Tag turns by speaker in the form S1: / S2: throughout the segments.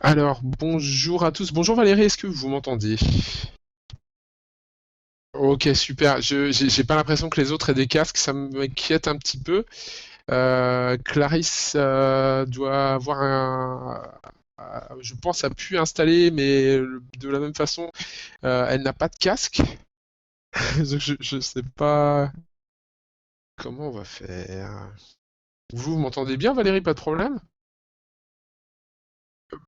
S1: Alors, bonjour à tous. Bonjour Valérie, est-ce que vous m'entendez? Ok, super. J'ai pas l'impression que les autres aient des casques, ça m'inquiète un petit peu. Clarisse doit avoir je pense, a pu installer, mais de la même façon, elle n'a pas de casque. Donc je sais pas comment on va faire. Vous m'entendez bien, Valérie, pas de problème?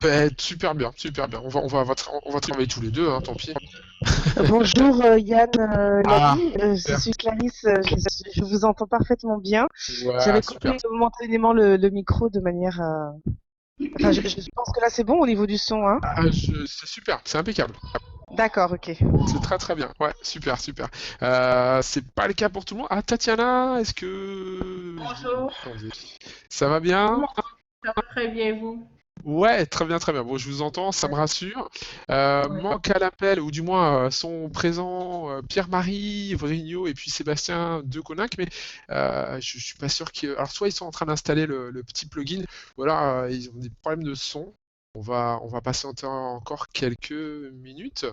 S1: Ben, super bien, super bien. On va travailler tous les deux, hein, tant pis.
S2: Bonjour Yann
S1: Ah,
S2: Lamy, je
S1: super.
S2: suis Clarisse, je vous entends parfaitement bien.
S1: Ouais,
S2: J'avais
S1: super.
S2: coupé momentanément le micro de manière à... Enfin, je pense que là c'est bon au niveau du son, hein?
S1: C'est super, c'est impeccable.
S2: D'accord, ok.
S1: C'est très très bien. Ouais, super, super. C'est pas le cas pour tout le monde. Ah, Tatiana, est-ce que vous
S3: Bonjour,
S1: m'entendez? Ça va
S3: vous
S1: bien?
S3: m'entendez ça va très bien, vous?
S1: Ouais, très bien, très bien. Bon, je vous entends, ça me rassure.
S3: Oui.
S1: Manque à l'appel, ou du moins sont présents Pierre-Marie, Vrigno et puis Sébastien Deconinck, mais je suis pas sûr que. Alors, soit ils sont en train d'installer le petit plugin, ou alors ils ont des problèmes de son. On va patienter encore quelques minutes.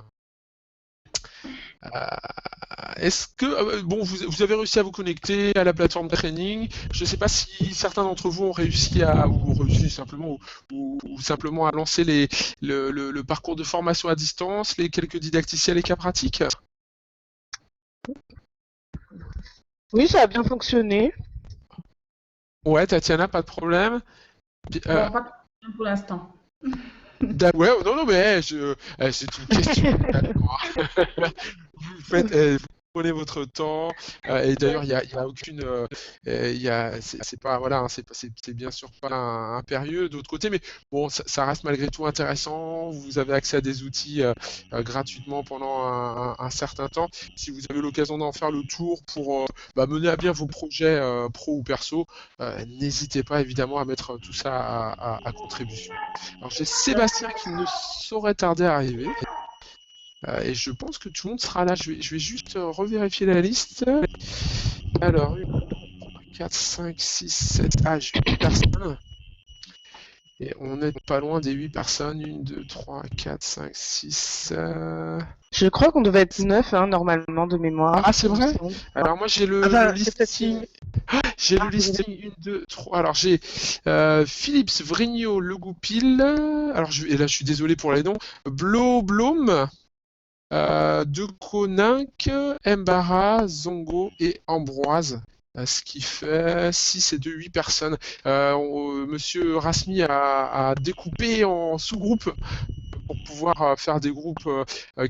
S1: Est-ce que bon, vous avez réussi à vous connecter à la plateforme training? Je ne sais pas si certains d'entre vous ont réussi ou réussi simplement ou simplement à lancer le parcours de formation à distance, les quelques didacticiels et cas pratiques.
S2: Oui, ça a bien fonctionné.
S1: Ouais, Tatiana, pas de problème. Euh,
S3: Non, pas de problème pour l'instant.
S1: ouais, non, non, mais c'est une question. D'accord. Vous faites, vous prenez votre temps. Et d'ailleurs, il y a aucune, c'est pas, voilà, hein, c'est bien sûr pas impérieux d'autre côté, mais bon, ça reste malgré tout intéressant. Vous avez accès à des outils gratuitement pendant un certain temps. Si vous avez l'occasion d'en faire le tour pour mener à bien vos projets pro ou perso, n'hésitez pas évidemment à mettre tout ça à contribution. Alors j'ai Sébastien qui ne saurait tarder à arriver. Et je pense que tout le monde sera là. Je vais juste revérifier la liste. Alors, 1, 3, 4, 5, 6, 7. Ah, j'ai 8 personnes. Et on n'est pas loin des 8 personnes. 1, 2, 3, 4, 5, 6.
S2: Je crois qu'on devait être 9, hein, normalement, de mémoire,
S1: Ah, c'est
S2: il me
S1: vrai?
S2: semble.
S1: Alors, moi, j'ai le
S2: Enfin, c'est peut-être...
S1: listing. J'ai le
S2: Ah, désolé.
S1: listing 1, 2, 3. Alors, j'ai Philips, Vrigno, Le Goupil. Alors, et là, je suis désolé pour les noms. Blom. De Koninck, Mbara, Zongo et Ambroise. Ce qui fait 6 et 2, 8 personnes. Monsieur Rasmi a découpé en sous-groupes pour pouvoir faire des groupes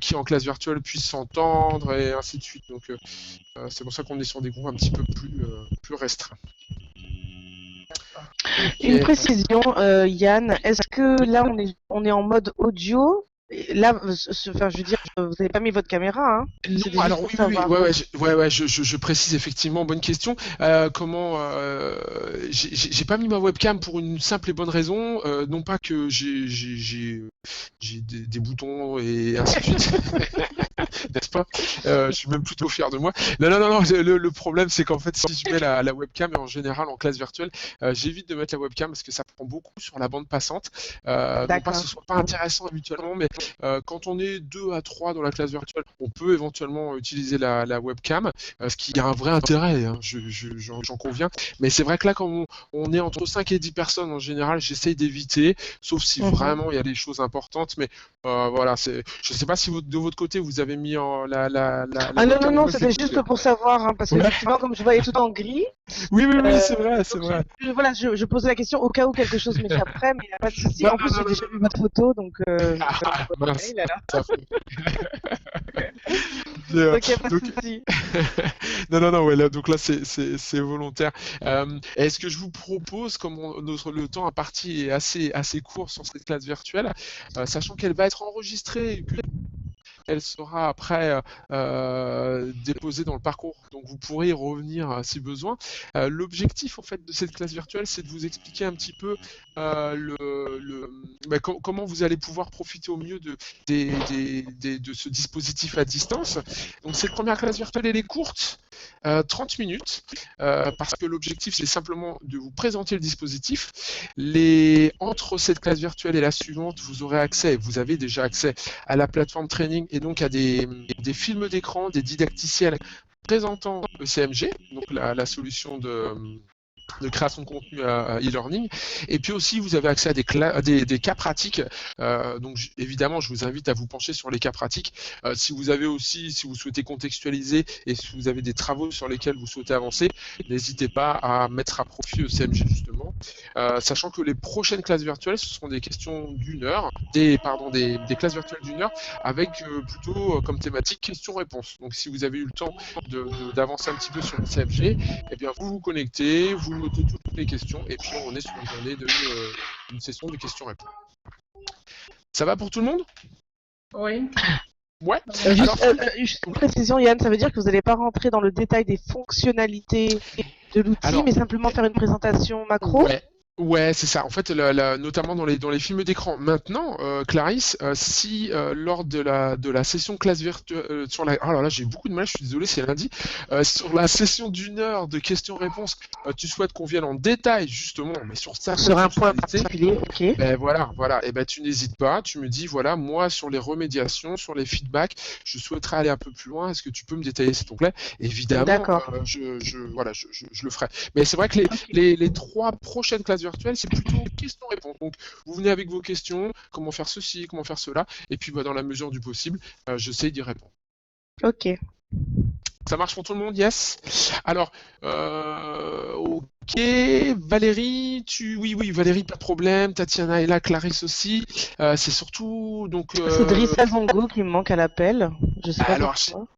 S1: qui en classe virtuelle puissent s'entendre et ainsi de suite. Donc c'est pour ça qu'on est sur des groupes un petit peu plus restreints.
S2: Une
S1: Ok.
S2: précision, Yann, est-ce que là on est en mode audio? Et là, enfin, je veux dire, vous n'avez pas mis votre caméra, hein?
S1: Non,
S2: C'était juste
S1: alors
S2: pour
S1: oui, oui, oui,
S2: savoir.
S1: ouais, ouais, je précise effectivement, bonne question. Comment j'ai pas mis ma webcam pour une simple et bonne raison, non pas que j'ai des boutons et ainsi de suite, n'est-ce pas? Je suis même plutôt fier de moi. Non, non, non, non, le problème c'est qu'en fait si je mets la webcam et en général en classe virtuelle, j'évite de mettre la webcam parce que ça prend beaucoup sur la bande passante. Non pas que
S2: D'accord.
S1: ce soit pas intéressant habituellement, mais quand on est 2 à 3 dans la classe virtuelle, on peut éventuellement utiliser la webcam, ce qui a un vrai intérêt, hein, j'en conviens. Mais c'est vrai que là, quand on est entre 5 et 10 personnes en général, j'essaye d'éviter, sauf si
S2: Mhm.
S1: vraiment il y a des choses importantes. Mais voilà, je ne sais pas si de votre côté vous avez mis la
S2: Ah non, non,
S1: webcam,
S2: non,
S1: moi je l'ai
S2: c'était
S1: coupée,
S2: juste
S1: hein.
S2: pour savoir, hein, parce
S1: Ouais.
S2: qu'effectivement, comme je voyais tout en gris,
S1: Oui, oui, oui,
S2: euh,
S1: c'est vrai, c'est
S2: donc
S1: vrai.
S2: voilà, je posais la question au cas où quelque chose m'échapperait, mais il n'y a pas de souci.
S1: Non,
S2: En
S1: non,
S2: plus,
S1: non,
S2: j'ai
S1: non,
S2: déjà vu
S1: non.
S2: votre photo, donc j'ai pas vu
S1: Ah,
S2: votre
S1: mince,
S2: mail, alors.
S1: ça fait. Et,
S2: Donc il n'y a pas de
S1: donc,
S2: souci.
S1: non, non, non, ouais, là, donc là, c'est volontaire. Est-ce que je vous propose, comme le temps imparti est assez court sur cette classe virtuelle, sachant qu'elle va être enregistrée, elle sera après déposée dans le parcours, donc vous pourrez y revenir si besoin. L'objectif en fait de cette classe virtuelle, c'est de vous expliquer un petit peu comment vous allez pouvoir profiter au mieux de ce dispositif à distance. Donc cette première classe virtuelle, elle est courte, 30 minutes, parce que l'objectif c'est simplement de vous présenter le dispositif. Entre cette classe virtuelle et la suivante, vous aurez accès, vous avez déjà accès à la plateforme training et donc à des films d'écran, des didacticiels présentant ECMG, donc la solution de création de contenu à e-learning. Et puis aussi, vous avez accès à des cas pratiques. Donc, évidemment, je vous invite à vous pencher sur les cas pratiques. Si vous souhaitez contextualiser et si vous avez des travaux sur lesquels vous souhaitez avancer, n'hésitez pas à mettre à profit ECMG justement. Sachant que les prochaines classes virtuelles, ce seront des questions d'une heure, des classes virtuelles d'une heure avec plutôt comme thématique questions-réponses. Donc, si vous avez eu le temps d'avancer un petit peu sur ECMG, eh bien, vous vous connectez, vous notez toutes les questions et puis on est sur une journée une session de questions-réponses. Ça va pour tout le monde?
S3: Oui.
S1: Ouais.
S2: Juste une précision, Yann, ça veut dire que vous n'allez pas rentrer dans le détail des fonctionnalités de l'outil, mais simplement faire une présentation macro?
S1: Ouais, c'est ça. En fait, notamment dans les films d'écran. Maintenant, Clarisse, si lors de la session classe virtuelle alors là, j'ai beaucoup de mal. Je suis désolé, c'est lundi. Sur la session d'une heure de questions-réponses, tu souhaites qu'on vienne en détail justement, mais sur
S2: un point particulier. Ok.
S1: Ben voilà. Et ben tu n'hésites pas. Tu me dis voilà, moi sur les remédiations, sur les feedbacks, je souhaiterais aller un peu plus loin. Est-ce que tu peux me détailler cet onglet? Évidemment, je le ferai. Mais c'est vrai que les 3 prochaines classes virtuelles, c'est plutôt questions-réponses. Donc, vous venez avec vos questions, comment faire ceci, comment faire cela, et puis dans la mesure du possible, j'essaie d'y répondre.
S2: Ok.
S1: Ça marche pour tout le monde? Yes. Alors, ok, Valérie, oui, Valérie, pas de problème. Tatiana est là, Clarisse aussi. C'est surtout donc.
S2: C'est Drissa Zongo qui me manque à l'appel. Je sais pas pourquoi.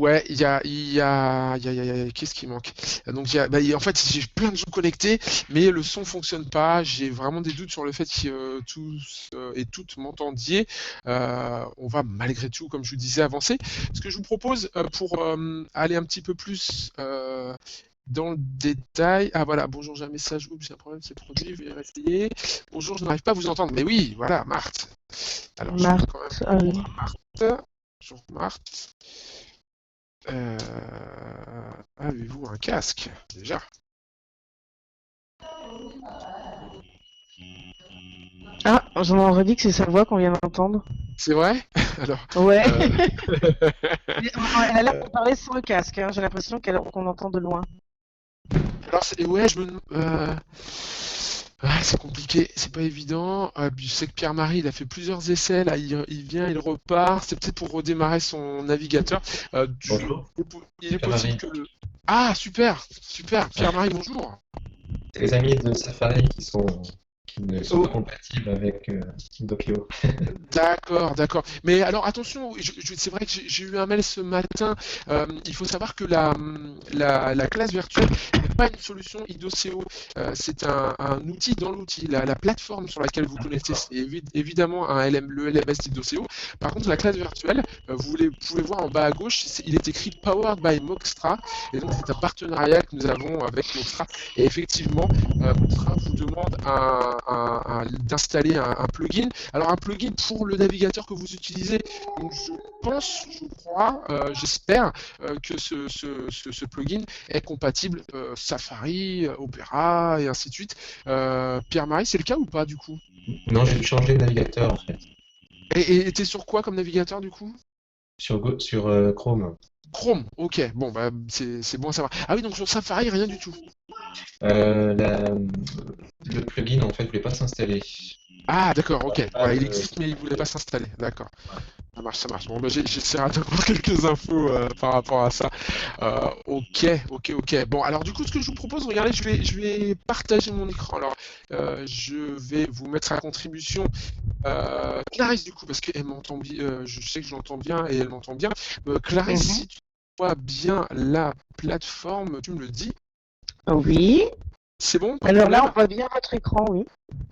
S1: Ouais, il y a qu'est-ce qui manque? Donc en fait, j'ai plein de gens connectés, mais le son fonctionne pas. J'ai vraiment des doutes sur le fait que tous et toutes m'entendiez. On va malgré tout, comme je vous disais, avancer. Ce que je vous propose pour aller un petit peu plus dans le détail. Ah voilà, bonjour, j'ai un message. Oups, j'ai un problème, c'est produit, je vais réessayer. Bonjour, je n'arrive pas à vous entendre. Mais oui, voilà, Marthe. Alors, je vais quand même Marthe. Bonjour, Marthe. Avez-vous un casque déjà?
S2: Ah, je m'en redis que c'est sa voix qu'on vient d'entendre.
S1: C'est vrai? Alors.
S2: Ouais. Elle a l'air de parler sans le casque. Hein. J'ai l'impression qu'on entend de loin.
S1: Alors ouais, c'est compliqué, c'est pas évident. Je sais que Pierre-Marie, il a fait plusieurs essais, là, il vient, il repart. C'est peut-être pour redémarrer son navigateur.
S4: Bonjour.
S1: Il est possible que Ah, super. Pierre-Marie, bonjour.
S4: C'est les amis de Safari qui ne sont pas compatibles avec Dockio.
S1: D'accord. Mais alors attention, c'est vrai que j'ai eu un mail ce matin. Il faut savoir que la classe virtuelle n'est pas une solution IDOCO. C'est un outil dans l'outil. La plateforme sur laquelle vous connectez, c'est évidemment le LMS d'IDOCO. Par contre, la classe virtuelle, vous pouvez voir en bas à gauche, il est écrit Powered by Moxtra. Et donc c'est un partenariat que nous avons avec Moxtra. Et effectivement, Moxtra vous demande d'installer un plugin. Alors un plugin pour le navigateur que vous utilisez. Donc je crois, j'espère que ce plugin est compatible Safari, Opera et ainsi de suite. Pierre-Marie, c'est le cas ou pas du coup?
S4: Non, j'ai changé de navigateur en fait.
S1: Et t'es sur quoi comme navigateur du coup?
S4: Sur Chrome.
S1: Chrome, ok, bon bah c'est bon à savoir. Ah oui, donc sur Safari, rien du tout.
S4: Le plugin en fait voulait pas s'installer.
S1: Ah d'accord, ok. Voilà, il existe mais il voulait pas s'installer. D'accord. Ça marche. Bon, bah, j'essaierai d'avoir quelques infos par rapport à ça. Ok. Bon, alors du coup, ce que je vous propose, regardez, je vais partager mon écran. Alors, je vais vous mettre à contribution Clarisse du coup, parce qu'elle m'entend bien. Je sais que j'entends bien et elle m'entend bien. Clarisse, si tu vois bien la plateforme, tu me le dis.
S2: Oui.
S1: C'est bon? Pas de
S2: Alors là,
S1: problème?
S2: on voit bien votre écran, oui.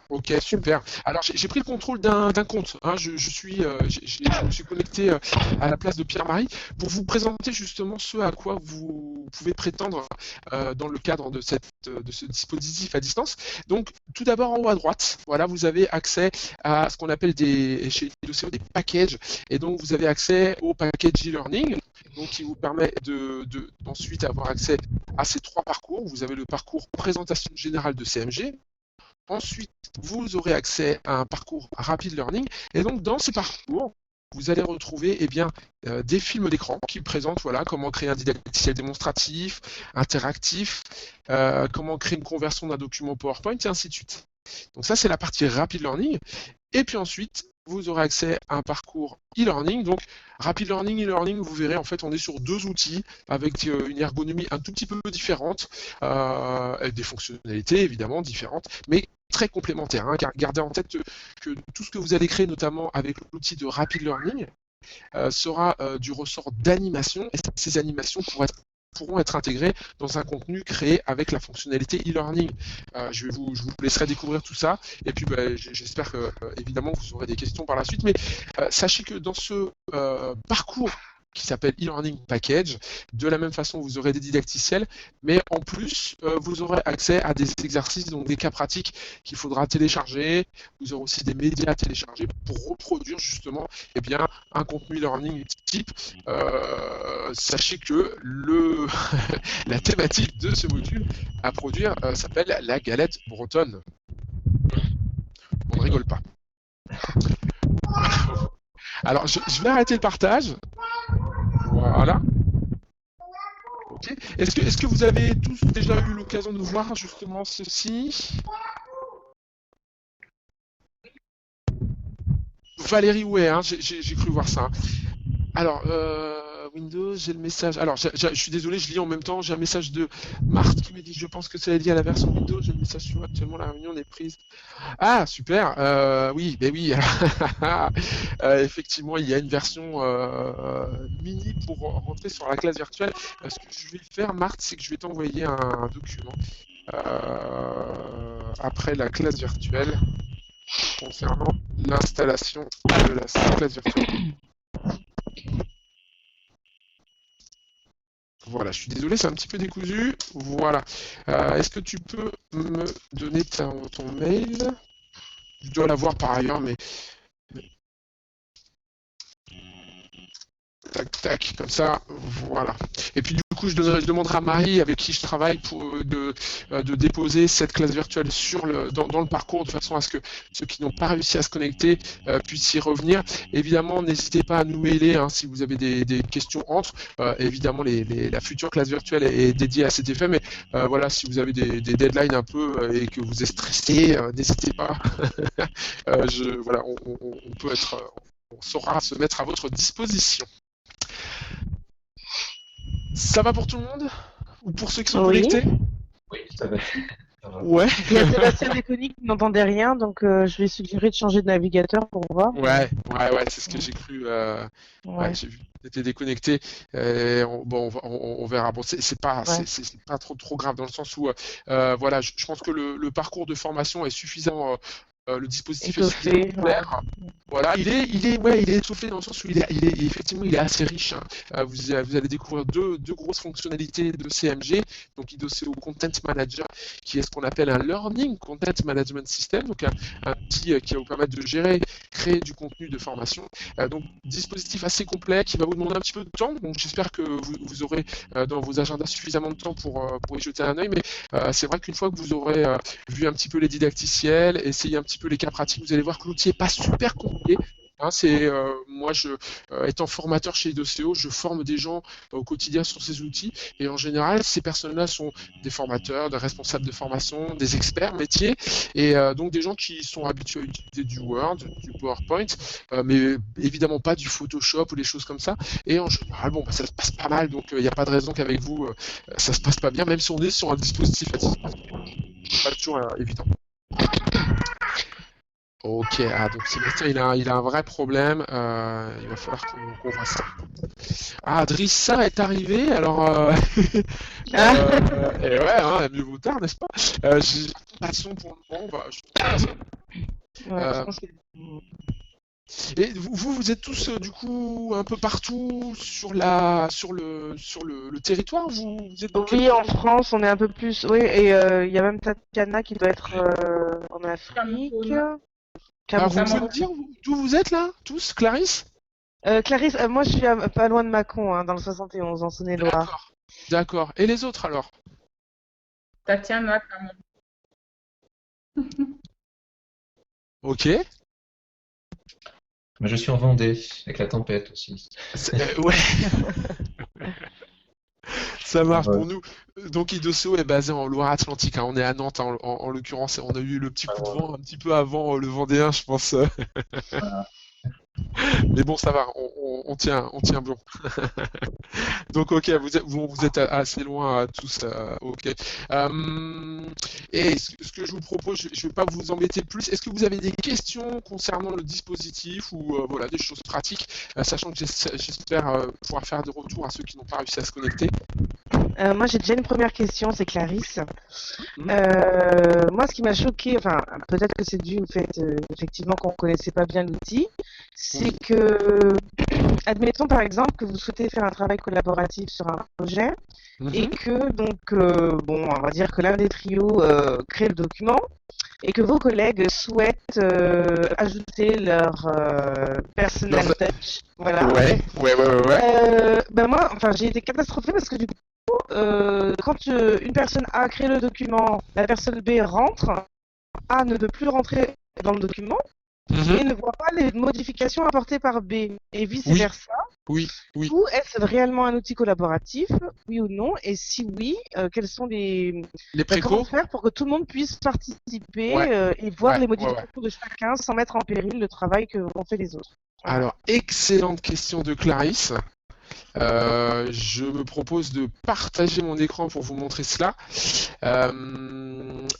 S1: Ok, super. Alors j'ai pris le contrôle d'un compte. Hein. Je me suis connecté à la place de Pierre-Marie pour vous présenter justement ce à quoi vous pouvez prétendre dans le cadre de ce dispositif à distance. Donc tout d'abord en haut à droite, voilà, vous avez accès à ce qu'on appelle chez Doceo des packages, et donc vous avez accès au package e-learning, donc qui vous permet ensuite avoir accès à ces 3 parcours. Vous avez le parcours présentation générale de CMG. Ensuite, vous aurez accès à un parcours Rapid Learning. Et donc, dans ces parcours, vous allez retrouver des films d'écran qui présentent comment créer un didacticiel démonstratif, interactif, comment créer une conversion d'un document PowerPoint, et ainsi de suite. Donc ça, c'est la partie Rapid Learning. Et puis ensuite, vous aurez accès à un parcours e-learning. Donc, Rapid Learning, e-learning, vous verrez, en fait, on est sur 2 outils avec une ergonomie un tout petit peu différente, avec des fonctionnalités évidemment différentes, mais très complémentaires. Hein. Gardez en tête que tout ce que vous allez créer, notamment avec l'outil de Rapid Learning, sera du ressort d'animation, et ces animations pourront être intégrées dans un contenu créé avec la fonctionnalité e-learning. Je vous laisserai découvrir tout ça, et puis j'espère que évidemment vous aurez des questions par la suite, mais sachez que dans ce parcours qui s'appelle e-learning package, de la même façon vous aurez des didacticiels, mais en plus vous aurez accès à des exercices, donc des cas pratiques qu'il faudra télécharger. Vous aurez aussi des médias à télécharger pour reproduire justement un contenu e-learning type. Sachez que la thématique de ce module à produire s'appelle la galette bretonne. On ne rigole pas. Alors je vais arrêter le partage. Voilà. Okay. Est-ce que vous avez tous déjà eu l'occasion de voir justement ceci? Valérie, ouais, hein, j'ai cru voir ça. Alors, Windows, j'ai le message. Alors, je suis désolé, je lis en même temps. J'ai un message de Marthe qui me dit je pense que c'est lié à la version Windows. J'ai le message sur actuellement la réunion est prise. Ah, super. Oui, ben oui. Effectivement, il y a une version mini pour rentrer sur la classe virtuelle. Ce que je vais faire, Marthe, c'est que je vais t'envoyer un document après la classe virtuelle concernant l'installation de la classe virtuelle. Voilà, je suis désolé, c'est un petit peu décousu. Voilà. Est-ce que tu peux me donner ton mail? Je dois l'avoir par ailleurs, mais... Tac, tac, comme ça, voilà. Et puis du coup, je demanderai à Marie, avec qui je travaille, de déposer cette classe virtuelle dans le parcours, de façon à ce que ceux qui n'ont pas réussi à se connecter puissent y revenir. Évidemment, n'hésitez pas à nous mailer hein, si vous avez des questions entre. Évidemment, la future classe virtuelle est dédiée à cet effet, mais voilà, si vous avez des deadlines un peu et que vous êtes stressé, n'hésitez pas. Voilà, on saura se mettre à votre disposition. Ça va pour tout le monde? Ou pour ceux qui sont connectés?
S4: Oui, ça va.
S1: Ouais.
S2: Il y a Sébastien Déconny qui n'entendait rien, donc je vais suggérer de changer de navigateur pour voir.
S1: Ouais, c'est ce que j'ai cru. Ouais, j'ai vu que t'étais déconnecté. On verra. Bon, c'est pas trop grave dans le sens où, voilà, je pense que le parcours de formation est suffisant. Le dispositif est suffisamment clair. Voilà, il est étoffé dans le sens où effectivement il est assez riche. Hein. Vous allez découvrir deux grosses fonctionnalités de CMG, donc IDOCO Content Manager, qui est ce qu'on appelle un Learning Content Management System, donc un outil qui va vous permettre de créer du contenu de formation. Donc dispositif assez complet qui va vous demander un petit peu de temps. Donc j'espère que vous aurez dans vos agendas suffisamment de temps pour y jeter un œil. Mais c'est vrai qu'une fois que vous aurez vu un petit peu les didacticiels, essayé un petit peu les cas pratiques, vous allez voir que l'outil n'est pas super compliqué. Hein, moi, étant formateur chez IDOCO, je forme des gens au quotidien sur ces outils, et en général, ces personnes-là sont des formateurs, des responsables de formation, des experts métiers, et donc des gens qui sont habitués à utiliser du Word, du PowerPoint, mais évidemment pas du Photoshop ou des choses comme ça. Et en général, ça se passe pas mal, donc il n'y a pas de raison qu'avec vous, ça se passe pas bien, même si on est sur un dispositif à distance. C'est pas toujours évident. Ok, ah, donc Sébastien, il a un vrai problème. Il va falloir qu'on voit ça. Ah, Drissa est arrivé, alors...
S2: Ah,
S1: et ouais, hein, mieux vaut tard, n'est-ce pas? J'ai pas de son pour le moment, je trouve pas ça.
S2: ouais, je
S1: Euh,
S2: pense que...
S1: et vous êtes tous du coup un peu partout sur le territoire? Vous êtes dans quel
S2: Oui, en
S1: coin?
S2: France, on est un peu plus... Oui, et il y a même Tatiana qui doit être en Afrique.
S3: Cameroun.
S1: Alors vous pouvez
S2: Cameroun.
S1: me dire d'où vous êtes là, tous, Clarisse?
S2: Clarisse, moi je suis pas loin de Mâcon, hein, dans le 71, en Saône-et-Loire.
S1: D'accord, d'accord. Et les autres alors?
S3: Tatiana, Cameroun.
S1: Ok.
S4: Moi, je suis en Vendée, avec la tempête aussi.
S1: Ouais, ça marche
S4: Ouais.
S1: pour nous. Donc Idoso est basé en Loire-Atlantique, hein. On est à Nantes hein, en l'occurrence. On a eu le petit coup de vent un petit peu avant le Vendéen, je pense.
S4: Voilà.
S1: Mais bon, ça va, on tient bon. Donc, ok, vous êtes assez loin tous. Ok. Et ce que je vous propose, je ne vais pas vous embêter plus. Est-ce que vous avez des questions concernant le dispositif ou voilà, des choses pratiques, sachant que j'espère pouvoir faire des retours à ceux qui n'ont pas réussi à se connecter.
S2: Moi j'ai déjà une première question, c'est Clarisse.
S1: Mhm.
S2: Moi ce qui m'a choqué, enfin peut-être que c'est dû au fait effectivement qu'on ne connaissait pas bien l'outil,
S1: Oui.
S2: c'est que, admettons par exemple que vous souhaitez faire un travail collaboratif sur un projet et
S1: Mhm.
S2: que donc, bon, on va dire que l'un des trios crée le document et que vos collègues souhaitent ajouter leur personal
S1: Leurs-
S2: touch, voilà.
S1: Ouais.
S2: Ben moi, enfin, j'ai été catastrophée parce que du coup, quand une personne A crée le document, la personne B rentre, A ne peut plus rentrer dans le document
S1: Mhm.
S2: et ne voit pas les modifications apportées par B et vice
S1: Oui,
S2: versa.
S1: oui.
S2: Ou est-ce réellement un outil collaboratif, oui ou non? Et si oui, quels sont les...
S1: Les
S2: comment
S1: précos?
S2: faire pour que tout le monde puisse participer
S1: Ouais,
S2: et voir les
S1: ouais.
S2: modifications de chacun sans mettre en péril le travail que vont fait les autres? Voilà.
S1: Alors, excellente question de Clarisse. Je me propose de partager mon écran pour vous montrer cela.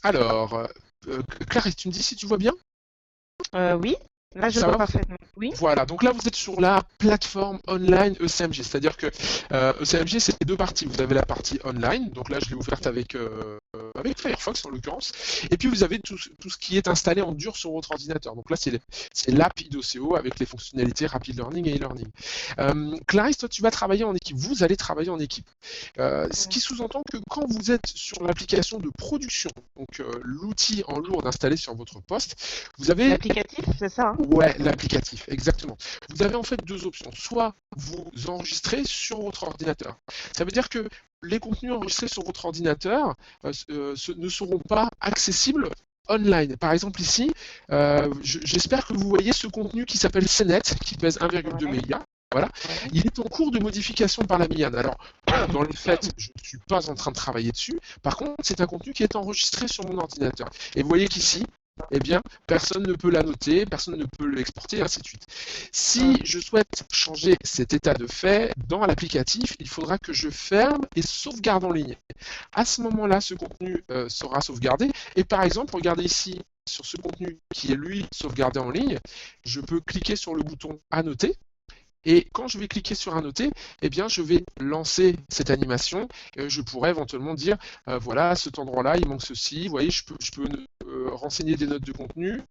S1: Alors, Clarisse, tu me dis si tu vois bien?
S2: Oui, là je
S1: Ça
S2: vois
S1: va?
S2: parfaitement. Oui.
S1: Voilà, donc là vous êtes sur la plateforme online ECMG, c'est-à-dire que ECMG c'est deux parties. Vous avez la partie online, donc là je l'ai ouverte avec Firefox en l'occurrence, et puis vous avez tout ce qui est installé en dur sur votre ordinateur. Donc là c'est l'app IDOCO avec les fonctionnalités Rapid Learning et e-learning. Clarisse, toi tu vas travailler en équipe, vous allez travailler en équipe. Ce qui sous-entend que quand vous êtes sur l'application de production, donc l'outil en lourd installé sur votre poste, vous avez
S2: L'applicatif, c'est ça, hein?
S1: ouais, l'applicatif, exactement. Vous avez en fait deux options. Soit vous enregistrez sur votre ordinateur. Ça veut dire que les contenus enregistrés sur votre ordinateur ne seront pas accessibles online. Par exemple ici, j'espère que vous voyez ce contenu qui s'appelle CNET, qui pèse 1,2
S2: Ouais.
S1: mégas. Voilà.
S2: Ouais.
S1: Il est en cours de modification par la Mian. Alors, dans les faits, je ne suis pas en train de travailler dessus. Par contre, c'est un contenu qui est enregistré sur mon ordinateur. Et vous voyez qu'ici, eh bien, personne ne peut l'annoter, personne ne peut l'exporter, et ainsi de suite. Si je souhaite changer cet état de fait dans l'applicatif, il faudra que je ferme et sauvegarde en ligne. À ce moment-là, ce contenu sera sauvegardé. Et par exemple, regardez ici, sur ce contenu qui est lui sauvegardé en ligne, je peux cliquer sur le bouton Annoter. Et quand je vais cliquer sur Annoter, eh bien, je vais lancer cette animation. Je pourrais éventuellement dire, voilà, à cet endroit-là, il manque ceci. Vous voyez, je peux renseigner des notes de contenu,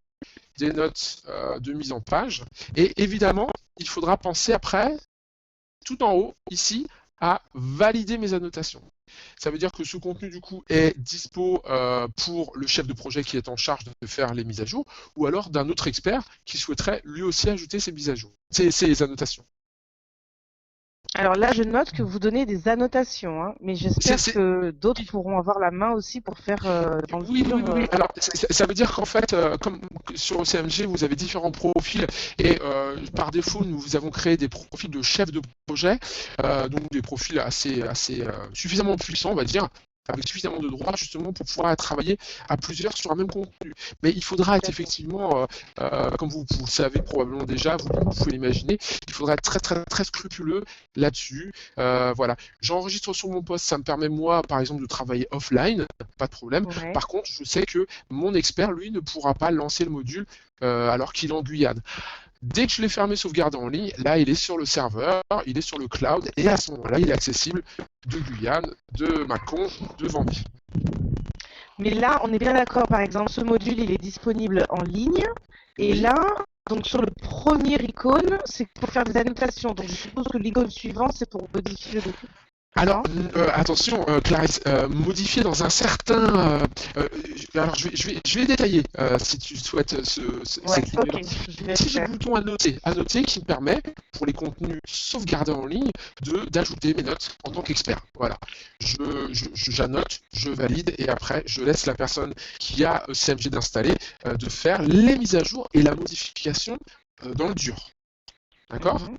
S1: des notes de mise en page. Et évidemment, il faudra penser après, tout en haut, ici, à valider mes annotations. Ça veut dire que ce contenu, du coup, est dispo pour le chef de projet qui est en charge de faire les mises à jour, ou alors d'un autre expert qui souhaiterait lui aussi ajouter ses mises à jour, ses annotations.
S2: Alors là, je note que vous donnez des annotations, hein, mais j'espère
S1: C'est-
S2: que d'autres pourront avoir la main aussi pour faire dans le
S1: Oui,
S2: futur.
S1: oui. Alors, ça veut dire qu'en fait, comme sur OCMG, vous avez différents profils et par défaut, nous avons créé des profils de chef de projet, donc des profils assez suffisamment puissants, on va dire, avec suffisamment de droits justement pour pouvoir travailler à plusieurs sur un même contenu. Mais il faudra être effectivement, comme vous le savez probablement déjà, vous pouvez l'imaginer, il faudra être très très très scrupuleux là-dessus. Voilà, j'enregistre sur mon poste, ça me permet moi par exemple de travailler offline, pas de problème.
S2: Ouais.
S1: Par contre, je sais que mon expert, lui, ne pourra pas lancer le module alors qu'il est en Guyane. Dès que je l'ai fermé, sauvegardé en ligne, là, il est sur le serveur, il est sur le cloud, et à ce moment-là, il est accessible de Guyane, de Mâcon, de Vendée.
S2: Mais là, on est bien d'accord, par exemple, ce module, il est disponible en ligne. Et
S1: Oui.
S2: là, donc sur le premier icône, c'est pour faire des annotations. Donc je suppose que l'icône suivante, c'est pour modifier le document.
S1: Alors, attention, Clarisse, modifier dans un certain... alors, je vais détailler, si tu souhaites
S2: Ouais,
S1: cette ligne-là.
S2: ok, je vais
S1: Ici, j'ai
S2: faire.
S1: le bouton annoter qui me permet, pour les contenus sauvegardés en ligne, d'ajouter mes notes en tant qu'expert. Voilà. J'annote, je valide, et après, je laisse la personne qui a CMG d'installer de faire les mises à jour et la modification dans le dur. D'accord ?
S2: Mhm.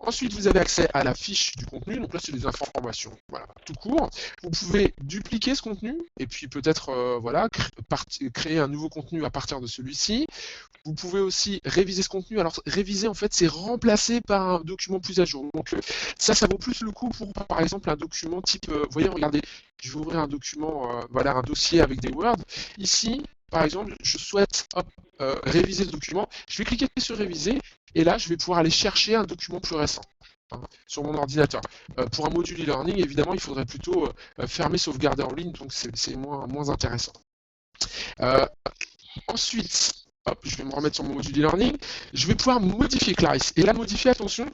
S1: Ensuite, vous avez accès à la fiche du contenu. Donc là, c'est des informations, voilà, tout court. Vous pouvez dupliquer ce contenu et puis peut-être voilà, créer un nouveau contenu à partir de celui-ci. Vous pouvez aussi réviser ce contenu. Alors, réviser, en fait, c'est remplacé par un document plus à jour. Donc ça vaut plus le coup pour, par exemple, un document type... vous voyez, regardez, je vais ouvrir un document, voilà, un dossier avec des Word. Ici, par exemple, je souhaite réviser ce document. Je vais cliquer sur réviser et là, je vais pouvoir aller chercher un document plus récent sur mon ordinateur. Pour un module e-learning, évidemment, il faudrait plutôt fermer, sauvegarder en ligne, donc c'est moins intéressant. Ensuite, hop, je vais me remettre sur mon module e-learning. Je vais pouvoir modifier Clarisse. Et là, modifier, attention,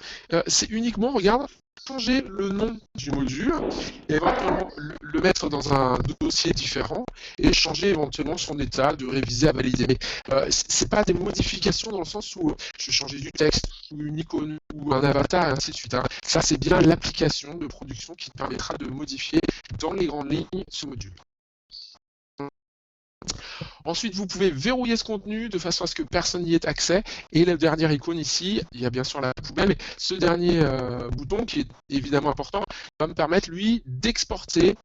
S1: c'est uniquement, regarde, changer le nom du module, et éventuellement le mettre dans un dossier différent, et changer éventuellement son état de réviser à valider. Mais c'est pas des modifications dans le sens où je vais changer du texte, ou une icône, ou un avatar, et ainsi de suite. Hein. Ça, c'est bien l'application de production qui te permettra de modifier dans les grandes lignes ce module. Ensuite, vous pouvez verrouiller ce contenu de façon à ce que personne n'y ait accès. Et la dernière icône ici, il y a bien sûr la poubelle, mais ce dernier bouton, qui est évidemment important, va me permettre, lui, d'exporter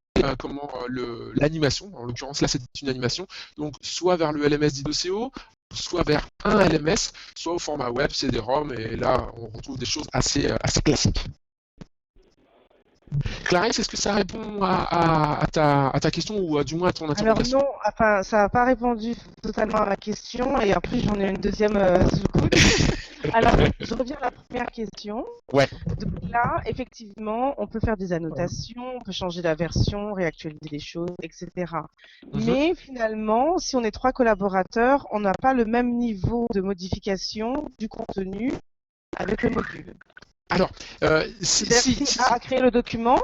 S1: l'animation. En l'occurrence, là, c'est une animation. Donc, soit vers le LMS d'IDOCO, soit vers un LMS, soit au format web, CD-ROM. Et là, on retrouve des choses assez classiques. Clarisse, est-ce que ça répond à ta question ou du moins à ton
S2: Alors
S1: interrogation?
S2: non, enfin, ça n'a pas répondu totalement à ma question et après j'en ai une deuxième sous le coude. Alors, je reviens à la première question.
S1: Ouais.
S2: Donc là, effectivement, on peut faire des annotations, on peut changer la version, réactualiser les choses, etc. Mais finalement, si on est 3 collaborateurs, on n'a pas le même niveau de modification du contenu avec le module.
S1: Alors,
S2: C'est-à-dire si A a créé le document,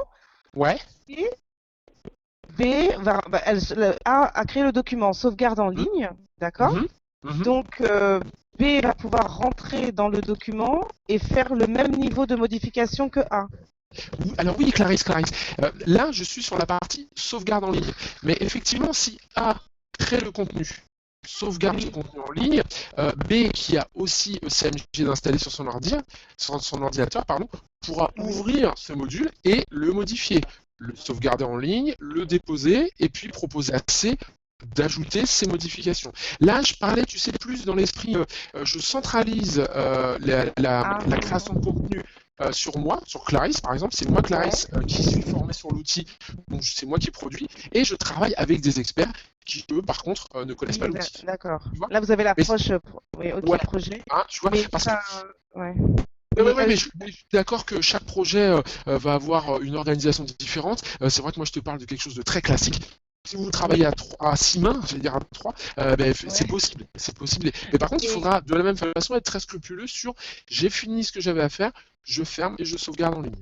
S1: ouais.
S2: et B A a créé le document sauvegarde en ligne, d'accord? Donc B va pouvoir rentrer dans le document et faire le même niveau de modification que A.
S1: Alors oui, Clarisse. Là, je suis sur la partie sauvegarde en ligne. Mais effectivement, si A crée le contenu, sauvegarde ce contenu en ligne, B, qui a aussi CMG d'installer sur son ordinateur, pourra ouvrir ce module et le modifier, le sauvegarder en ligne, le déposer et puis proposer à C d'ajouter ces modifications. Là, je parlais, tu sais, plus dans l'esprit, je centralise la création de contenu sur moi, sur Clarisse par exemple, c'est moi Clarisse qui suis formé sur l'outil, donc c'est moi qui produis, et je travaille avec des experts qui eux par contre ne connaissent pas l'outil.
S2: D'accord. Là vous avez l'approche outil projet.
S1: Hein, tu vois,
S2: mais
S1: parce
S2: ça,
S1: que...
S2: ouais.
S1: mais je suis d'accord que chaque projet va avoir une organisation différente. C'est vrai que moi je te parle de quelque chose de très classique. Si vous travaillez à 6 mains, je vais dire à 3, c'est possible. Mais par contre, il faudra de la même façon être très scrupuleux sur j'ai fini ce que j'avais à faire, je ferme et je sauvegarde en ligne.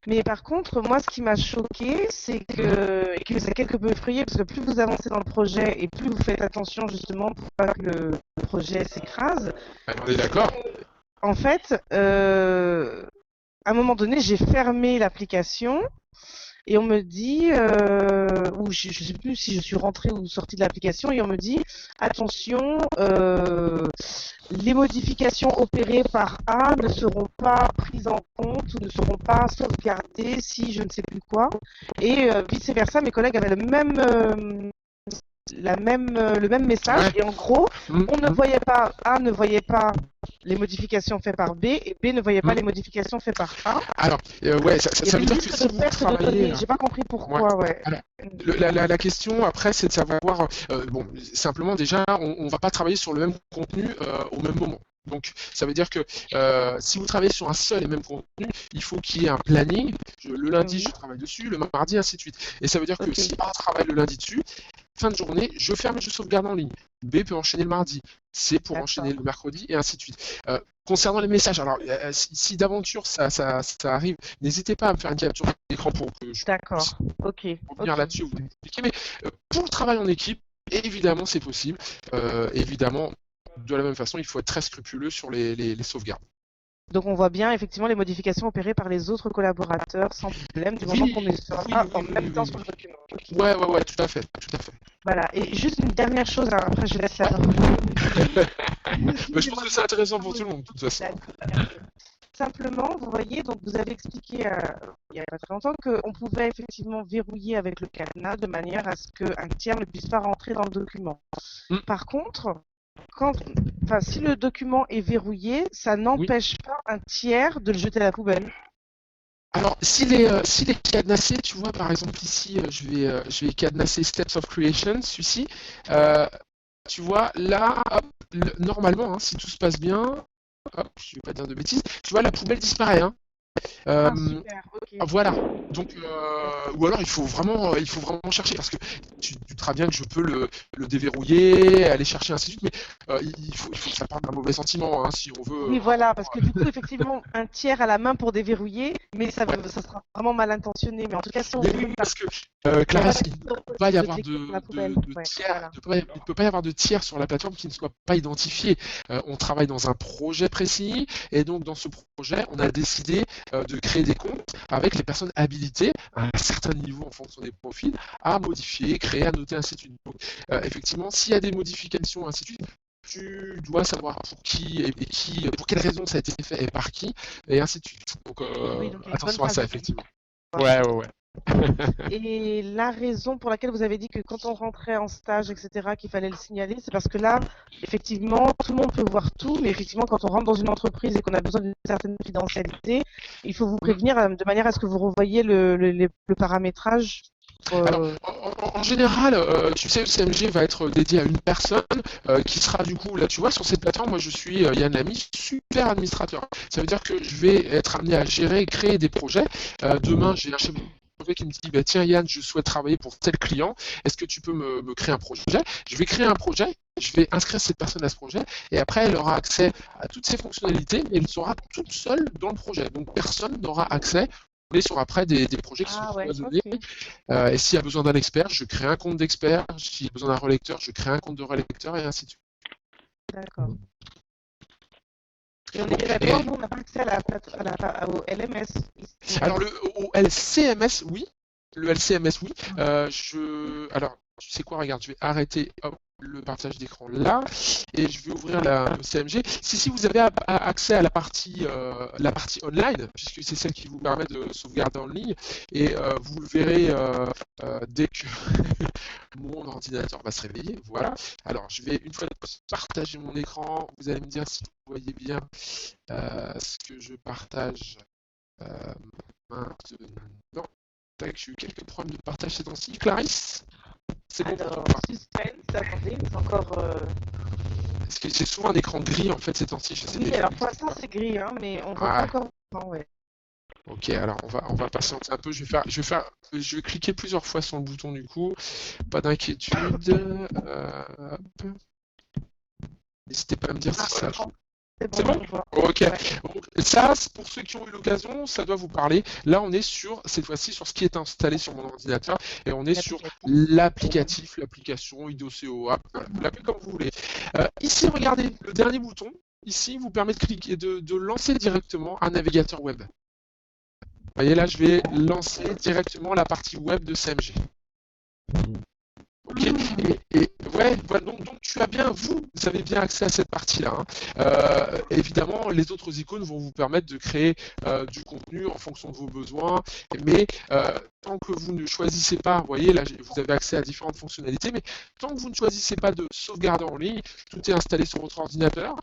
S2: Mais par contre, moi, ce qui m'a choqué, c'est que, et qui nous a quelque peu effrayé, parce que plus vous avancez dans le projet et plus vous faites attention justement pour pas que le projet s'écrase.
S1: On est d'accord.
S2: En fait, à un moment donné, j'ai fermé l'application et on me dit, ou je ne sais plus si je suis rentrée ou sortie de l'application, et on me dit, attention, les modifications opérées par A ne seront pas prises en compte ou ne seront pas sauvegardées si je ne sais plus quoi. Et vice-versa, mes collègues avaient le même message,
S1: Ouais.
S2: et en gros,
S1: Mm,
S2: on ne
S1: mm,
S2: voyait pas, A ne voyait pas les modifications faites par B, et B ne voyait pas
S1: mm.
S2: les modifications faites par A.
S1: Alors, ouais,
S2: Il y
S1: ça
S2: avait
S1: veut
S2: une
S1: dire que
S2: liste
S1: si
S2: de
S1: vous
S2: pertes de
S1: travaillez,
S2: données, j'ai pas compris
S1: ouais.
S2: pourquoi, ouais.
S1: Alors, la question après, c'est de savoir, bon, simplement déjà, on va pas travailler sur le même contenu au même moment. Donc, ça veut dire que si vous travaillez sur un seul et même contenu, il faut qu'il y ait un planning. Le lundi, je
S2: Oui,
S1: travaille dessus, le mardi, ainsi de suite. Et ça veut dire que
S2: ok,
S1: si A travaille le lundi dessus, fin de journée, je ferme et je sauvegarde en ligne. B peut enchaîner le mardi, C pour enchaîner
S2: d'accord.
S1: le mercredi, et ainsi de suite. Concernant les messages, alors si d'aventure ça arrive, n'hésitez pas à me faire une capture d'écran pour que je puisse
S2: D'accord, ok,
S1: revenir
S2: ok.
S1: là-dessus, vous expliquer. Mais pour le travail en équipe, évidemment, c'est possible. Évidemment, de la même façon, il faut être très scrupuleux sur les sauvegardes.
S2: Donc on voit bien effectivement les modifications opérées par les autres collaborateurs sans problème du moment
S1: Oui,
S2: qu'on est en même temps sur le document. Ok.
S1: ouais, tout à fait, tout à fait.
S2: Voilà. Et juste une dernière chose, hein, après je laisse la parole.
S1: Mais je pense que c'est intéressant pour tout le monde, de toute façon.
S2: D'accord, bien sûr. Simplement, vous voyez, donc vous avez expliqué il n'y a pas très longtemps qu'on pouvait effectivement verrouiller avec le cadenas de manière à ce qu'un tiers ne puisse pas rentrer dans le document.
S1: Mm,
S2: Par contre, si le document est verrouillé, ça
S1: oui.
S2: n'empêche pas un tiers de le jeter à la poubelle.
S1: Alors, s'il est cadenassé, tu vois, par exemple, ici, je vais cadenasser Steps of Creation, celui-ci. Euh, Tu vois, là, hop, normalement, hein, si tout se passe bien, hop, je vais pas dire de bêtises, tu vois, la poubelle disparaît. Hein.
S2: Ah,
S1: Euh,
S2: super, ok.
S1: voilà. Donc,
S2: D'accord.
S1: ou alors il faut vraiment chercher parce que tu te bien que je peux le déverrouiller, aller chercher ainsi de suite, mais il faut que ça parte d'un mauvais sentiment hein, si on veut
S2: Oui,
S1: vraiment.
S2: voilà, parce que du coup, effectivement, un tiers à la main pour déverrouiller, mais
S1: Ouais.
S2: ça sera vraiment mal intentionné. Mais en tout cas, si on
S1: Mais
S2: fait
S1: oui,
S2: comme ça,
S1: parce que
S2: il n'y a pas
S1: Clarisse, il ne peut pas y
S2: de
S1: avoir
S2: jeter dans la poubelle.
S1: de
S2: Ouais,
S1: tiers,
S2: voilà.
S1: il ne peut pas y avoir de tiers sur la plateforme qui ne soit pas identifié. On travaille dans un projet précis, et donc dans ce projet, on a décidé de créer des comptes avec les personnes habilitées à un certain niveau en fonction des profils à modifier, créer, annoter, ainsi de suite. Donc, effectivement, s'il y a des modifications, ainsi de suite, tu dois savoir pour qui et qui, pour quelle raison ça a été fait et par qui, et ainsi de suite. Donc,
S2: Oui, donc il y a une bonne
S1: attention à
S2: trace
S1: ça,
S2: de
S1: effectivement.
S2: quoi.
S1: Ouais.
S2: Et la raison pour laquelle vous avez dit que quand on rentrait en stage, etc., qu'il fallait le signaler, c'est parce que là, effectivement, tout le monde peut voir tout, mais effectivement, quand on rentre dans une entreprise et qu'on a besoin d'une certaine confidentialité, il faut vous prévenir de manière à ce que vous revoyiez le paramétrage.
S1: Alors,
S2: euh,
S1: en général, tu sais, le CMG va être dédié à une personne qui sera du coup, là tu vois, sur cette plateforme, moi je suis Yann Lamy, super administrateur. Ça veut dire que je vais être amené à gérer et créer des projets. Demain, j'ai un chef de projet qui me dit, bah, tiens Yann, je souhaite travailler pour tel client, est-ce que tu peux me créer un projet? Je vais créer un projet, je vais inscrire cette personne à ce projet, et après elle aura accès à toutes ces fonctionnalités, mais elle sera toute seule dans le projet. Donc personne n'aura accès. On est sur après des projets qui sont
S2: Ah ouais,
S1: cloisonnés.
S2: ok,
S1: Et s'il y a besoin d'un expert, je crée un compte d'expert. S'il y a besoin d'un relecteur, je crée un compte de relecteur et ainsi de suite.
S2: d'accord. Et on est bien
S1: Et,
S2: d'accord, nous, on n'a pas accès au LMS ici.
S1: alors, au LCMS, oui. Le LCMS, oui. Alors, tu sais quoi, regarde, je vais arrêter hop, le partage d'écran là et je vais ouvrir le CMG. Si vous avez accès à la partie online, puisque c'est celle qui vous permet de sauvegarder en ligne, et vous le verrez dès que mon ordinateur va se réveiller. Voilà. Alors, je vais une fois de plus partager mon écran. Vous allez me dire si vous voyez bien ce que je partage maintenant. Tac, j'ai eu quelques problèmes de partage ces temps-ci. Clarisse, c'est bon pour toi
S2: Alors,
S1: ou pas?
S2: suspense, attendez, c'est encore.
S1: Parce que c'est souvent un écran gris en fait ces temps-ci. J'essaie
S2: Oui,
S1: d'écrire.
S2: alors pour l'instant c'est gris, hein, mais on voit pas
S1: Ah,
S2: encore. Non, ouais.
S1: ok, alors on va patienter un peu. Je vais cliquer plusieurs fois sur le bouton du coup. Pas d'inquiétude. Hop. N'hésitez pas à me dire si ça.
S2: C'est
S1: C'est bon?
S2: bon, je vois.
S1: Ok.
S2: Ouais,
S1: Donc, ça, pour ceux qui ont eu l'occasion, ça doit vous parler. Là, on est sur, cette fois-ci, sur ce qui est installé sur mon ordinateur et on est sur l'applicatif, l'application IDOCO App. Voilà, vous l'appelez comme vous voulez. Ici, regardez, le dernier bouton, ici, vous permet de cliquer, de lancer directement un navigateur web. Vous voyez là, je vais lancer directement la partie web de CMG. Ok, ouais, voilà, donc tu as bien, vous avez bien accès à cette partie-là. Hein. Évidemment, les autres icônes vont vous permettre de créer du contenu en fonction de vos besoins, mais tant que vous ne choisissez pas, vous voyez, là vous avez accès à différentes fonctionnalités, mais tant que vous ne choisissez pas de sauvegarder en ligne, tout est installé sur votre ordinateur.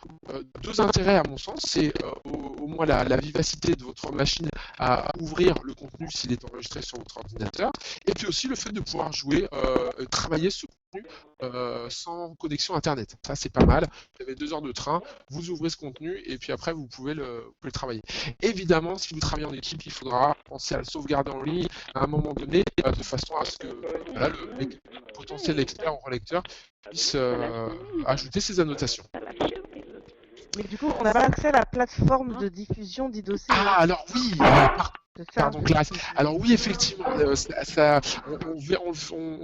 S1: Deux intérêts à mon sens, c'est au moins la vivacité de votre machine à ouvrir le contenu s'il est enregistré sur votre ordinateur, et puis aussi le fait de pouvoir jouer, travailler ce contenu sans connexion internet. Ça c'est pas mal. Vous avez 2 heures de train, vous ouvrez ce contenu et puis après vous pouvez le travailler. Évidemment, si vous travaillez en équipe, il faudra penser à le sauvegarder en ligne à un moment donné, de façon à ce que voilà, le potentiel expert ou relecteur puisse ajouter ses annotations.
S2: Mais du coup, on n'a pas accès à la plateforme de diffusion d'IDOC.
S1: Ah, alors oui, pardon Clarisse. Alors oui, effectivement, on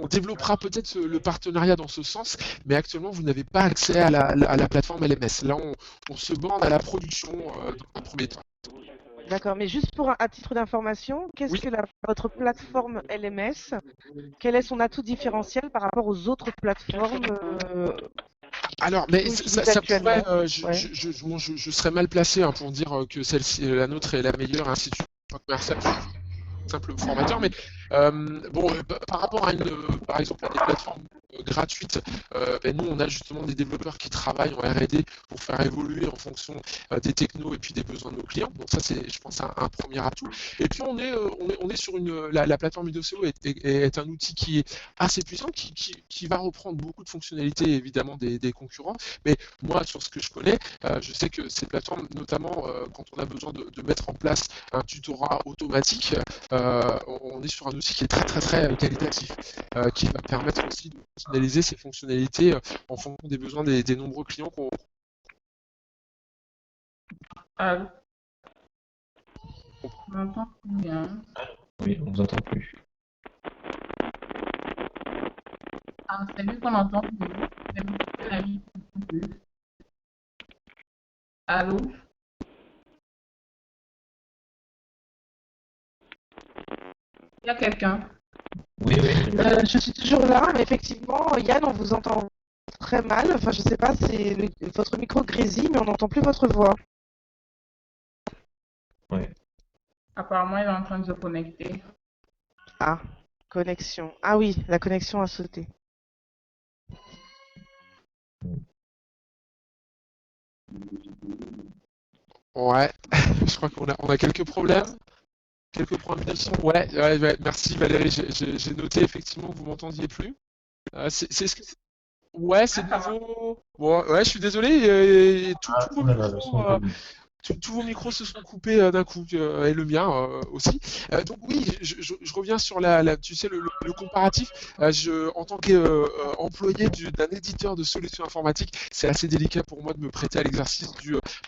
S1: développera peut-être le partenariat dans ce sens, mais actuellement, vous n'avez pas accès à la plateforme LMS. Là, on se borne à la production dans un premier temps.
S2: D'accord, mais juste pour à titre d'information, qu'est-ce
S1: Oui.
S2: que votre plateforme LMS, quel est son atout différentiel par rapport aux autres plateformes
S1: Alors, mais ça pourrait, je serais mal placé hein, pour dire que celle-ci, la nôtre est la meilleure, ainsi de suite, commercial, simple formateur, mais par rapport à par exemple à des plateformes gratuites, nous on a justement des développeurs qui travaillent en R&D pour faire évoluer en fonction des technos et puis des besoins de nos clients. Donc ça c'est, je pense, un premier atout. Et puis on est sur la plateforme IDOCO est un outil qui est assez puissant, qui va reprendre beaucoup de fonctionnalités évidemment des concurrents. Mais moi sur ce que je connais, je sais que ces plateformes, notamment quand on a besoin de mettre en place un tutorat automatique, on est sur un outil qui est très qualitatif, qui va permettre aussi de personnaliser ces fonctionnalités en fonction des besoins des nombreux clients qu'on...
S3: On entend bien.
S4: Oui, on vous entend plus.
S3: Ah, c'est lui qu'on entend plus. C'est lui qui a mis plus. Allô? Il y a quelqu'un?
S4: Oui.
S2: Je suis toujours là, mais effectivement, Yann, on vous entend très mal. Enfin, je sais pas, votre micro grésille, mais on n'entend plus votre voix.
S4: Ouais.
S3: Apparemment, il est en train de se connecter.
S2: Ah, connexion. Ah oui, la connexion a sauté.
S1: Ouais, je crois qu'on a quelques problèmes. Quelques problèmes de son. Ouais, merci Valérie, j'ai noté effectivement que vous m'entendiez plus. Ouais, c'est nouveau. Bon, ouais, je suis désolé, et tous vos micros se sont coupés d'un coup, et le mien aussi. Donc oui, je reviens sur tu sais, le comparatif. En tant qu'employé d'un éditeur de solutions informatiques, c'est assez délicat pour moi de me prêter à l'exercice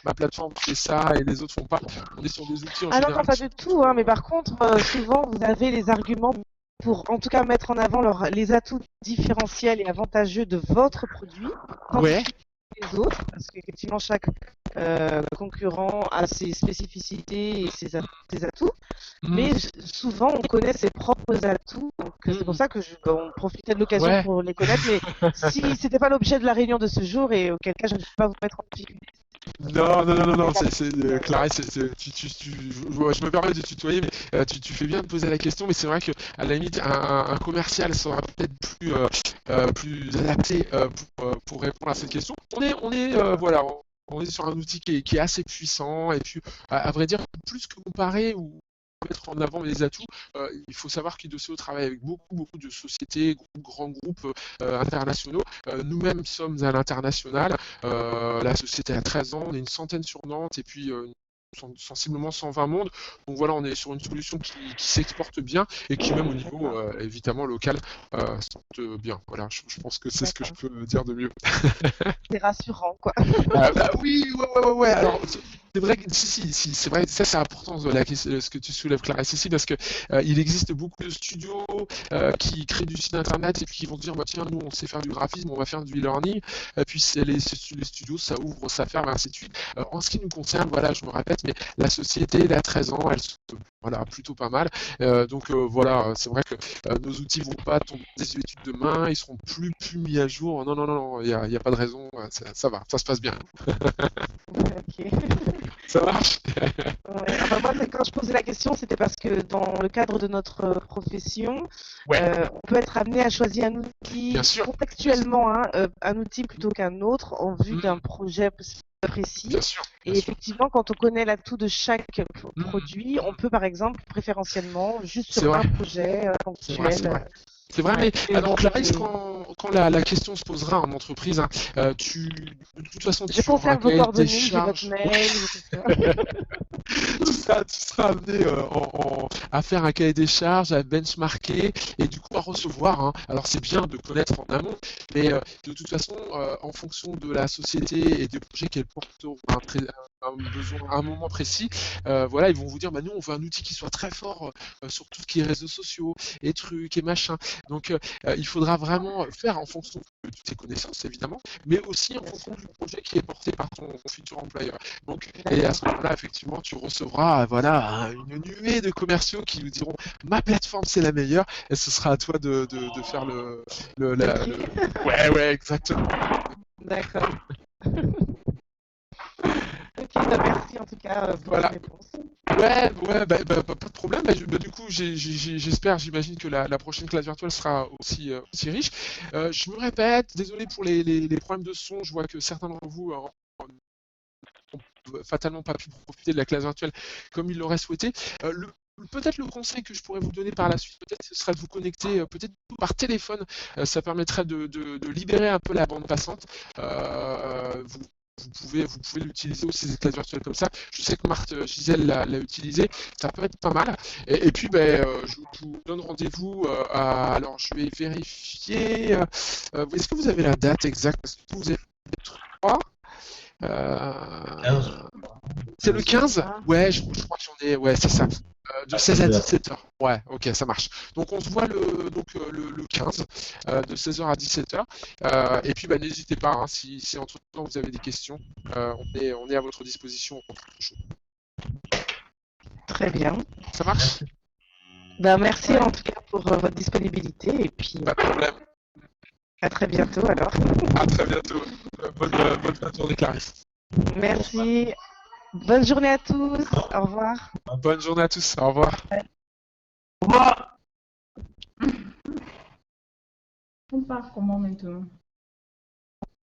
S1: ma plateforme fait ça et les autres font pas. On est sur des outils en général.
S2: Non, pas du tout, hein, mais par contre, souvent, vous avez les arguments pour, en tout cas, mettre en avant les atouts différentiels et avantageux de votre produit.
S1: Ouais.
S2: Les autres, parce qu'effectivement chaque concurrent a ses spécificités et ses atouts, mais souvent on connaît ses propres atouts, donc c'est pour ça que on profitait de l'occasion pour les connaître, mais si c'était pas l'objet de la réunion de ce jour, et auquel cas je ne peux pas vous mettre en difficulté.
S1: Non, c'est Clarisse, je me permets de tutoyer, mais tu fais bien de poser la question, mais c'est vrai qu'à la limite, un commercial sera peut-être plus adapté pour répondre à cette question. On est sur un outil qui est assez puissant, et puis, à vrai dire, plus que comparer ou mettre en avant les atouts, il faut savoir qu'IDOCO travaille avec beaucoup de sociétés, grands groupes internationaux. Nous-mêmes sommes à l'international. La société a 13 ans, on est une centaine sur Nantes, et puis sensiblement 120 mondes. Donc voilà, on est sur une solution qui s'exporte bien et qui, même au niveau évidemment local, se bien. Voilà, je pense que c'est ce que je peux dire de mieux.
S2: C'est rassurant, quoi.
S1: Oui, ouais. Alors, c'est vrai que si, c'est vrai, ça c'est important ce que tu soulèves, Clarisse, ici, parce que il existe beaucoup de studios qui créent du site internet et puis qui vont se dire, bah, tiens, nous on sait faire du graphisme, on va faire du e-learning, et puis les studios, ça ouvre, ça ferme, ainsi de suite. En ce qui nous concerne, voilà, je me répète, mais la société, elle a 13 ans, elle se Voilà, plutôt pas mal. Donc voilà, c'est vrai que nos outils vont pas tomber des études demain, ils seront plus mis à jour. Non, non, non, non, il y a pas de raison, ça va, ça se passe bien.
S2: Ok.
S1: Ça marche?
S2: Ouais. Enfin, moi, quand je posais la question, c'était parce que dans le cadre de notre profession,
S1: Ouais,
S2: on peut être amené à choisir un outil
S1: bien sûr,
S2: contextuellement, hein, un outil plutôt qu'un autre en vue
S1: Mm,
S2: d'un projet précis.
S1: bien sûr, bien
S2: Et
S1: sûr.
S2: effectivement, quand on connaît l'atout de chaque
S1: Mm,
S2: produit, on peut par exemple préférentiellement juste
S1: c'est
S2: sur
S1: vrai,
S2: un projet
S1: c'est vrai, c'est
S2: ponctuel.
S1: vrai. C'est vrai,
S2: Ouais.
S1: mais
S2: Mais bon,
S1: alors Clarisse, quand la question se posera en entreprise, hein, de toute façon,
S2: je
S1: sur un
S2: conserve vos
S1: cahier des
S2: coordonnées, j'ai votre
S1: charges,
S2: mail, tout ça.
S1: tu seras amené à faire un cahier des charges, à benchmarker et du coup à recevoir, hein. Alors c'est bien de connaître en amont, mais de toute façon, en fonction de la société et des projets qu'elle porte un besoin à un moment précis, voilà, ils vont vous dire, bah nous on veut un outil qui soit très fort sur tout ce qui est réseaux sociaux et trucs et machin. Donc il faudra vraiment faire en fonction de tes connaissances évidemment, mais aussi en fonction du projet qui est porté par ton futur employeur. Donc, et à ce moment-là, effectivement, tu recevras voilà, une nuée de commerciaux qui vous diront ma plateforme c'est la meilleure, et ce sera à toi de faire
S2: Le tri.
S1: Ouais, ouais, exactement.
S2: D'accord. Ok, bah merci en tout cas pour
S1: Voilà.
S2: ces réponses.
S1: Ouais, ouais, pas de problème. Du coup, j'espère, j'imagine que la prochaine classe virtuelle sera aussi riche. Je me répète, désolé pour les problèmes de son. Je vois que certains d'entre vous fatalement pas pu profiter de la classe virtuelle comme ils l'auraient souhaité. Peut-être le conseil que je pourrais vous donner par la suite, peut-être ce serait de vous connecter peut-être par téléphone. Ça permettrait de libérer un peu la bande passante. Vous pouvez l'utiliser aussi cette classe virtuelle comme ça. Je sais que Marthe Gisèle l'a utilisé, ça peut être pas mal. Et puis je vous donne rendez-vous alors je vais vérifier. Est-ce que vous avez la date exacte? Parce que vous êtes 3.
S4: 15,
S1: C'est le 15?
S2: Ah,
S1: Ouais, je crois que j'en ai. Ouais, c'est ça. De 16 à
S4: 16h.
S1: 17h. Ouais, ok, ça marche. Donc on se voit le 15, de 16h à 17h. Et puis n'hésitez pas, hein, si entre-temps vous avez des questions, on est à votre disposition.
S2: très bien.
S1: Ça marche?
S2: Ben, merci
S3: Ouais.
S2: en tout cas pour votre disponibilité et puis
S1: Pas de problème.
S2: à très bientôt alors.
S1: À très bientôt. Bonne fin de journée, Clarisse.
S2: Merci. Bonne journée à tous. Au revoir.
S1: Bonne journée à tous. Au revoir.
S3: Au revoir. On part comment maintenant?